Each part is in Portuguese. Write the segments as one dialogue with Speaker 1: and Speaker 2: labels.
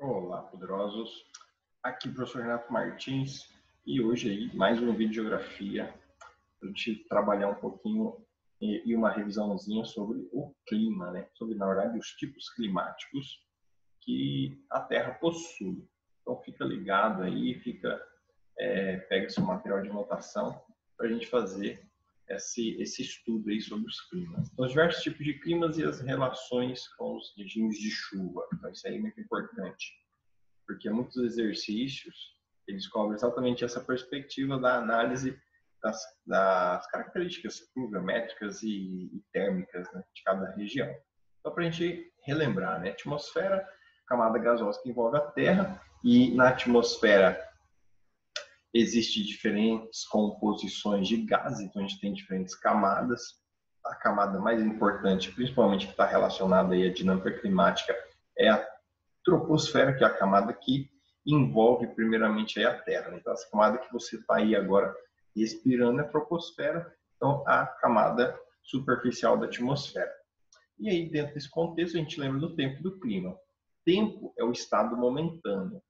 Speaker 1: Olá, poderosos. Aqui o professor Renato Martins e hoje aí mais um vídeo de geografia para a gente trabalhar um pouquinho e uma revisãozinha sobre o clima, né? Sobre, na verdade, os tipos climáticos que a Terra possui. Então fica ligado aí, pega seu material de anotação para a gente fazer esse estudo aí sobre os climas. Então, os diversos tipos de climas e as relações com os regimes de chuva. Então, isso aí é muito importante, porque muitos exercícios eles cobrem exatamente essa perspectiva da análise das características pluviométricas e térmicas, né, de cada região. Então, para a gente relembrar, né, atmosfera, camada gasosa que envolve a Terra, e na atmosfera existem diferentes composições de gases, então a gente tem diferentes camadas. A camada mais importante, principalmente que está relacionada aí à dinâmica climática, é a troposfera, que é a camada que envolve primeiramente aí a Terra. Então, essa camada que você está aí agora respirando é a troposfera, então a camada superficial da atmosfera. E aí, dentro desse contexto, a gente lembra do tempo e do clima. Tempo é o estado momentâneo,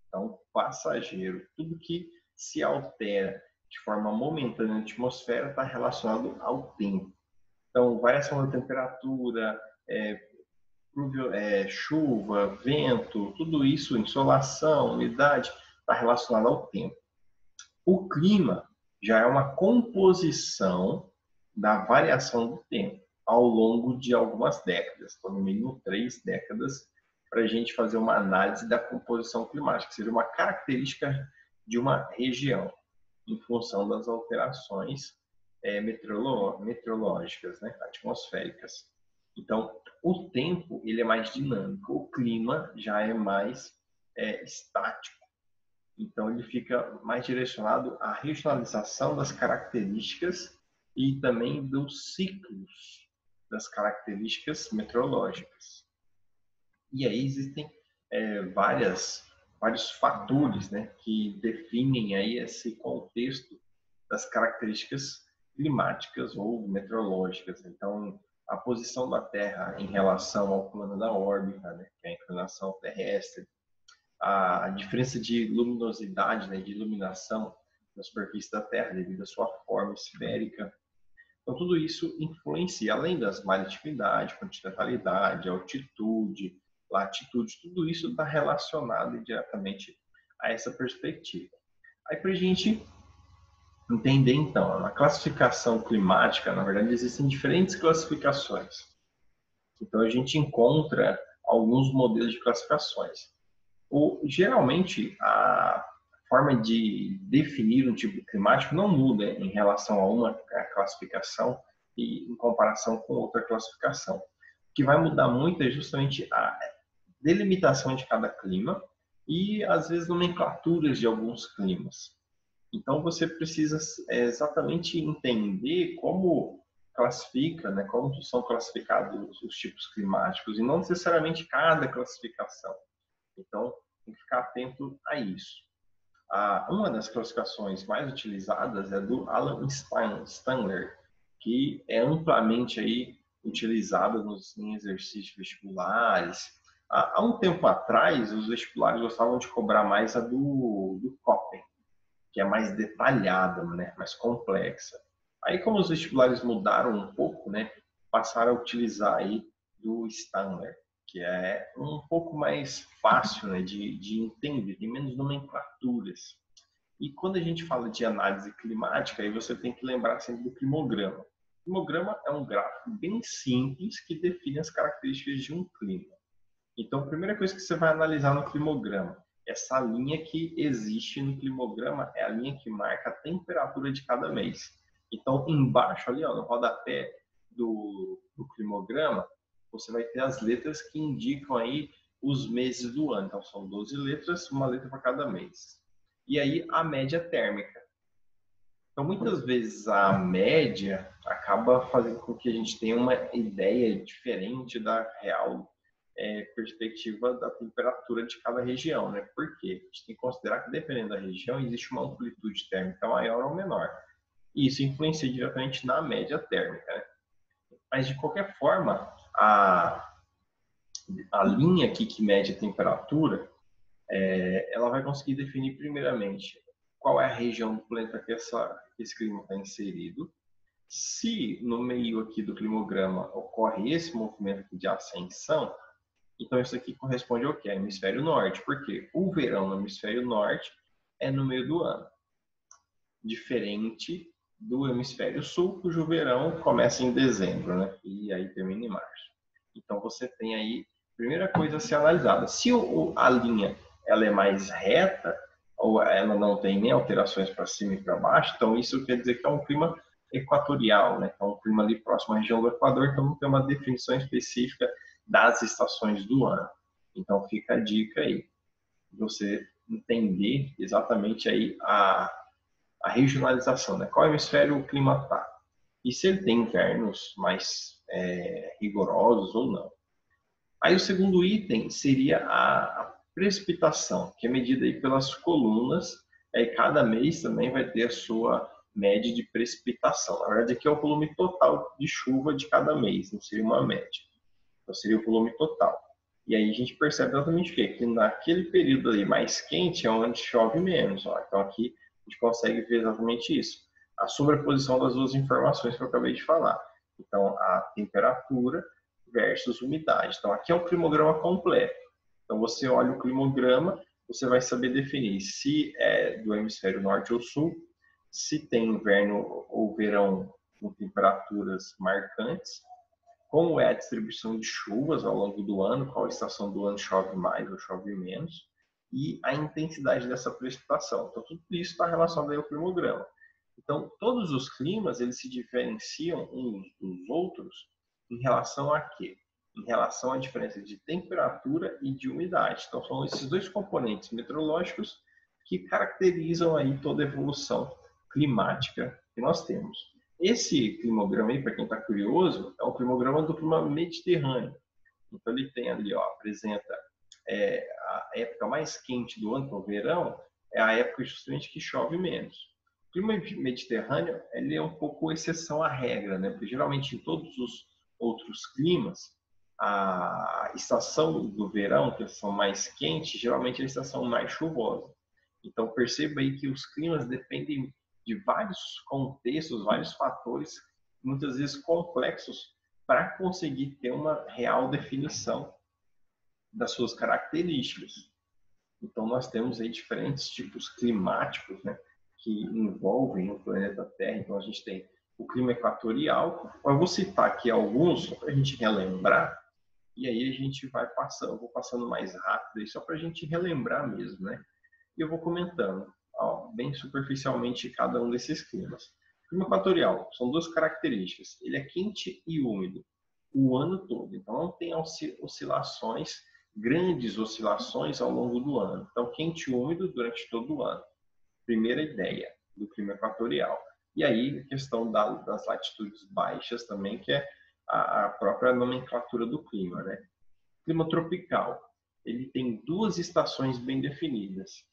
Speaker 1: então passageiro. Tudo que se altera de forma momentânea na atmosfera está relacionado ao tempo. Então, variação da temperatura, chuva, vento, tudo isso, insolação, umidade, está relacionado ao tempo. O clima já é uma composição da variação do tempo ao longo de algumas décadas, no mínimo 3 décadas, para a gente fazer uma análise da composição climática, que seria uma característica de uma região, em função das alterações meteorológicas, né, atmosféricas. Então, o tempo ele é mais dinâmico, o clima já é mais estático. Então, ele fica mais direcionado à regionalização das características e também dos ciclos das características meteorológicas. E aí existem vários fatores, né, que definem aí esse contexto das características climáticas ou meteorológicas. Então, a posição da Terra em relação ao plano da órbita, né, que é a inclinação terrestre, a diferença de luminosidade, né, de iluminação na superfície da Terra devido à sua forma esférica. Então, tudo isso influencia, além das maritimidade, continentalidade, altitude, latitude, tudo isso está relacionado diretamente a essa perspectiva. Aí, para a gente entender, então, na classificação climática, na verdade, existem diferentes classificações. Então, a gente encontra alguns modelos de classificações. Geralmente, a forma de definir um tipo climático não muda em relação a uma classificação e em comparação com outra classificação. O que vai mudar muito é justamente a delimitação de cada clima e, às vezes, nomenclaturas de alguns climas. Então, você precisa exatamente entender como classifica, né, como são classificados os tipos climáticos e não necessariamente cada classificação. Então, tem que ficar atento a isso. Uma das classificações mais utilizadas é do Alan Stangler, que é amplamente aí utilizada em exercícios vestibulares. Há um tempo atrás, os vestibulares gostavam de cobrar mais a do Köppen, que é mais detalhada, né, mais complexa. Aí, como os vestibulares mudaram um pouco, né, passaram a utilizar aí do Stangler, que é um pouco mais fácil, né, de entender, tem menos nomenclaturas. E quando a gente fala de análise climática, aí você tem que lembrar sempre do climograma. O climograma é um gráfico bem simples que define as características de um clima. Então, a primeira coisa que você vai analisar no climograma, essa linha que existe no climograma é a linha que marca a temperatura de cada mês. Então, embaixo ali, ó, no rodapé do climograma, você vai ter as letras que indicam aí os meses do ano. Então, são 12 letras, uma letra para cada mês. E aí, a média térmica. Então, muitas vezes, a média acaba fazendo com que a gente tenha uma ideia diferente da real perspectiva da temperatura de cada região, né? Porque a gente tem que considerar que, dependendo da região, existe uma amplitude térmica maior ou menor. E isso influencia diretamente na média térmica, né? Mas, de qualquer forma, a linha aqui que mede a temperatura, ela vai conseguir definir primeiramente qual é a região do planeta que esse clima está inserido. Se no meio aqui do climograma ocorre esse movimento de ascensão, então isso aqui corresponde ao que? Hemisfério norte, porque o verão no hemisfério norte é no meio do ano, diferente do hemisfério sul, cujo verão começa em dezembro, né? E aí termina em março. Então você tem aí, primeira coisa a ser analisada, se a linha ela é mais reta, ou ela não tem nem alterações para cima e para baixo, então isso quer dizer que é um clima equatorial, né? Então um clima ali próximo à região do Equador, então não tem uma definição específica das estações do ano. Então fica a dica aí, você entender exatamente aí a regionalização, né? Qual hemisfério o clima está? E se ele tem invernos mais rigorosos ou não. Aí o segundo item seria a precipitação, que é medida aí pelas colunas, e cada mês também vai ter a sua média de precipitação. Na verdade, aqui é o volume total de chuva de cada mês, não seria uma média. Então seria o volume total. E aí a gente percebe exatamente o quê? Que naquele período ali mais quente é onde chove menos. Ó. Então aqui a gente consegue ver exatamente isso. A sobreposição das duas informações que eu acabei de falar. Então a temperatura versus umidade. Então aqui é um climograma completo. Então você olha o climograma, você vai saber definir se é do hemisfério norte ou sul, se tem inverno ou verão com temperaturas marcantes, como é a distribuição de chuvas ao longo do ano, qual estação do ano chove mais ou chove menos, e a intensidade dessa precipitação. Então, tudo isso está relacionado ao climograma. Então, todos os climas, eles se diferenciam uns dos outros em relação a quê? Em relação à diferença de temperatura e de umidade. Então, são esses dois componentes meteorológicos que caracterizam aí toda a evolução climática que nós temos. Esse climograma aí, para quem está curioso, é o climograma do clima mediterrâneo. Então ele tem ali, ó, apresenta a época mais quente do ano, que é o verão, é a época justamente que chove menos. O clima mediterrâneo, ele é um pouco exceção à regra, né? Porque geralmente em todos os outros climas, a estação do verão, que é a estação mais quente, geralmente é a estação mais chuvosa. Então perceba aí que os climas dependem de vários contextos, vários fatores, muitas vezes complexos, para conseguir ter uma real definição das suas características. Então, nós temos aí diferentes tipos climáticos, né, que envolvem o planeta Terra. Então, a gente tem o clima equatorial. Eu vou citar aqui alguns, só para a gente relembrar, e aí a gente vai passando, eu vou passando mais rápido, aí, só para a gente relembrar mesmo, né? E eu vou comentando, ó, bem superficialmente, cada um desses climas. O clima equatorial são duas características. Ele é quente e úmido o ano todo. Então, não tem oscilações, grandes oscilações ao longo do ano. Então, quente e úmido durante todo o ano. Primeira ideia do clima equatorial. E aí, a questão das latitudes baixas também, que é a própria nomenclatura do clima, né? Clima tropical. Ele tem duas estações bem definidas.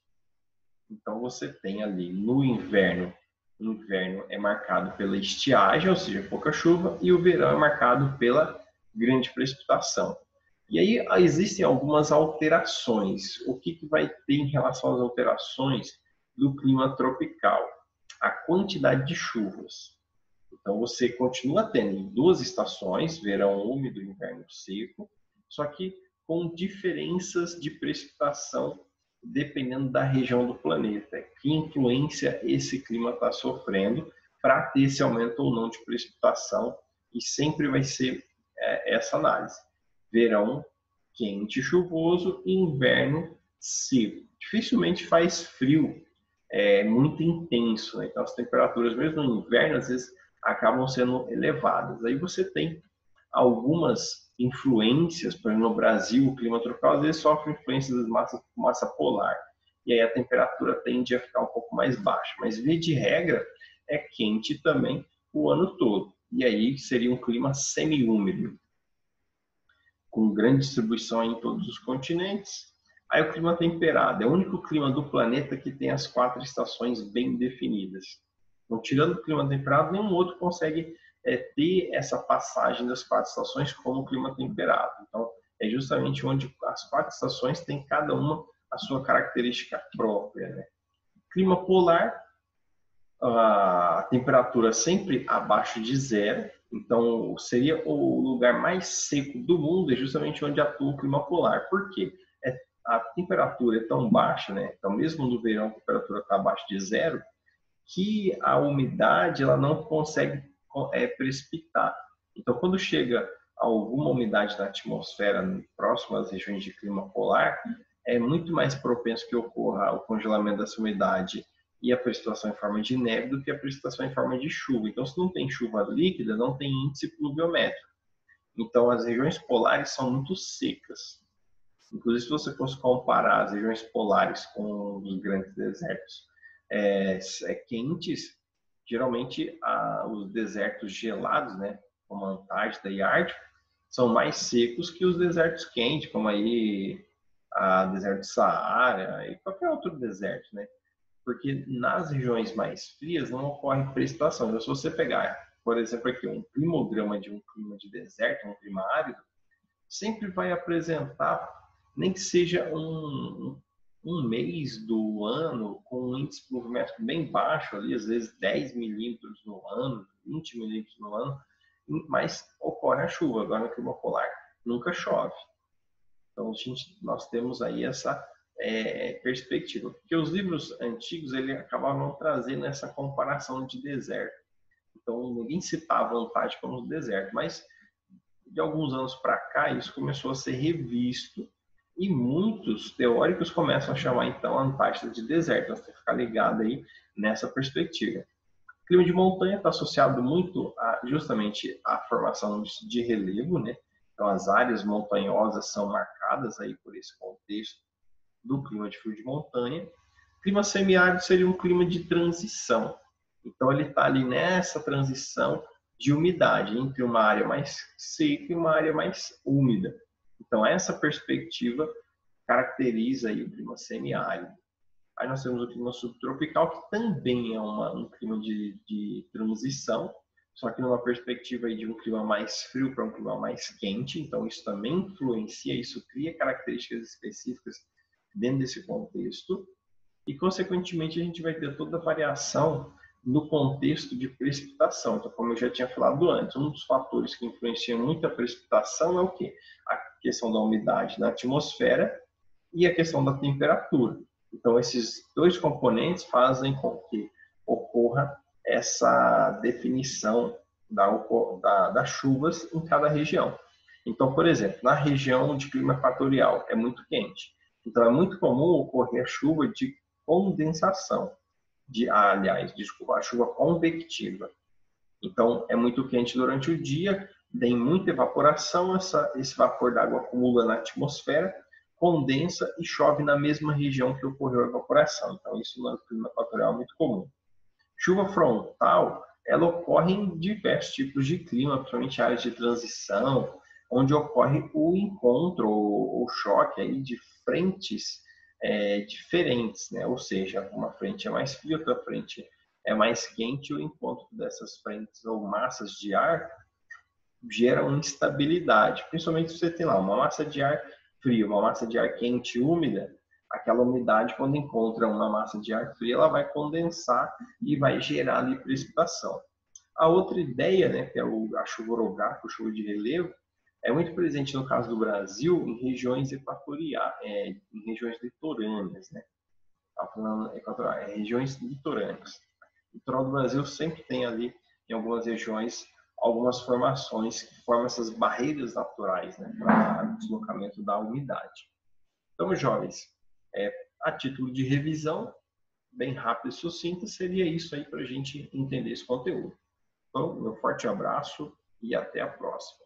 Speaker 1: Então você tem ali no inverno, o inverno é marcado pela estiagem, ou seja, pouca chuva, e o verão é marcado pela grande precipitação. E aí existem algumas alterações. O que vai ter em relação às alterações do clima tropical? A quantidade de chuvas. Então você continua tendo duas estações, verão úmido e inverno seco, só que com diferenças de precipitação dependendo da região do planeta. Que influência esse clima está sofrendo para ter esse aumento ou não de precipitação, e sempre vai ser essa análise. Verão quente e chuvoso e inverno seco. Dificilmente faz frio, é muito intenso, né? Então as temperaturas mesmo no inverno às vezes acabam sendo elevadas. Aí você tem algumas influências, por exemplo, no Brasil, o clima tropical às vezes sofre influência das massa polar, e aí a temperatura tende a ficar um pouco mais baixa, mas via de regra é quente também o ano todo, e aí seria um clima semi-úmido, com grande distribuição em todos os continentes. Aí o clima temperado é o único clima do planeta que tem as 4 estações bem definidas. Então, tirando o clima temperado, nenhum outro consegue ter essa passagem das 4 estações como o clima temperado. Então, é justamente onde as 4 estações têm cada uma a sua característica própria, né? Clima polar, a temperatura sempre abaixo de zero, então seria o lugar mais seco do mundo, é justamente onde atua o clima polar. Por quê? A temperatura é tão baixa, né? Então mesmo no verão a temperatura está abaixo de zero, que a umidade ela não consegue precipitar. Então quando chega alguma umidade na atmosfera próxima às regiões de clima polar, é muito mais propenso que ocorra o congelamento dessa umidade e a precipitação em forma de neve do que a precipitação em forma de chuva. Então, se não tem chuva líquida, não tem índice pluviométrico. Então, as regiões polares são muito secas. Inclusive, se você fosse comparar as regiões polares com os grandes desertos quentes, geralmente os desertos gelados, né, como a Antártida e Ártico, são mais secos que os desertos quentes, como aí a deserto de Saara e qualquer outro deserto, né? Porque nas regiões mais frias não ocorre precipitação. Então, se você pegar, por exemplo, aqui um climograma de um clima de deserto, um clima árido, sempre vai apresentar, nem que seja um mês do ano com um índice pluviométrico bem baixo, ali, às vezes 10 milímetros no ano, 20 milímetros no ano, mas ocorre a chuva. Agora no clima polar nunca chove. Então nós temos aí essa perspectiva, porque os livros antigos ele acabavam trazendo essa comparação de deserto. Então ninguém citava a Antártica como deserto, mas de alguns anos para cá isso começou a ser revisto e muitos teóricos começam a chamar então a Antártida de deserto. Nós temos que ficar ligado aí nessa perspectiva. O clima de montanha está associado muito justamente à formação de relevo, né? Então as áreas montanhosas são marcadas aí por esse contexto do clima de frio de montanha. Clima semiárido seria um clima de transição. Então ele está ali nessa transição de umidade entre uma área mais seca e uma área mais úmida. Então essa perspectiva caracteriza aí o clima semiárido. Aí nós temos o clima subtropical, que também é um clima de transição, só que numa perspectiva aí de um clima mais frio para um clima mais quente. Então isso também influencia, isso cria características específicas dentro desse contexto. E, consequentemente, a gente vai ter toda a variação no contexto de precipitação. Então, como eu já tinha falado antes, um dos fatores que influenciam muito a precipitação é o quê? A questão da umidade na atmosfera e a questão da temperatura. Então, esses dois componentes fazem com que ocorra essa definição das chuvas em cada região. Então, por exemplo, na região de clima equatorial é muito quente. Então, é muito comum ocorrer a chuva de condensação, a chuva convectiva. Então, é muito quente durante o dia, tem muita evaporação, esse vapor d'água acumula na atmosfera, condensa e chove na mesma região que ocorreu a evaporação. Então, isso no clima equatorial é muito comum. Chuva frontal, ela ocorre em diversos tipos de clima, principalmente áreas de transição, onde ocorre o encontro ou choque aí de frentes diferentes, né? Ou seja, uma frente é mais fria, outra frente é mais quente, e o encontro dessas frentes ou massas de ar gera uma instabilidade, principalmente se você tem lá uma massa de ar fria, uma massa de ar quente e úmida, aquela umidade, quando encontra uma massa de ar fria, ela vai condensar e vai gerar ali precipitação. A outra ideia, né, que é a chuva orográfica, chuva de relevo, é muito presente no caso do Brasil em regiões equatoriais, em regiões litorâneas, né? Tá falando equatorial, regiões litorâneas. O litoral do Brasil sempre tem ali, em algumas regiões, algumas formações que formam essas barreiras naturais, né, para o deslocamento da umidade. Então, jovens, a título de revisão, bem rápido e sucinta, seria isso aí para a gente entender esse conteúdo. Então, meu forte abraço e até a próxima.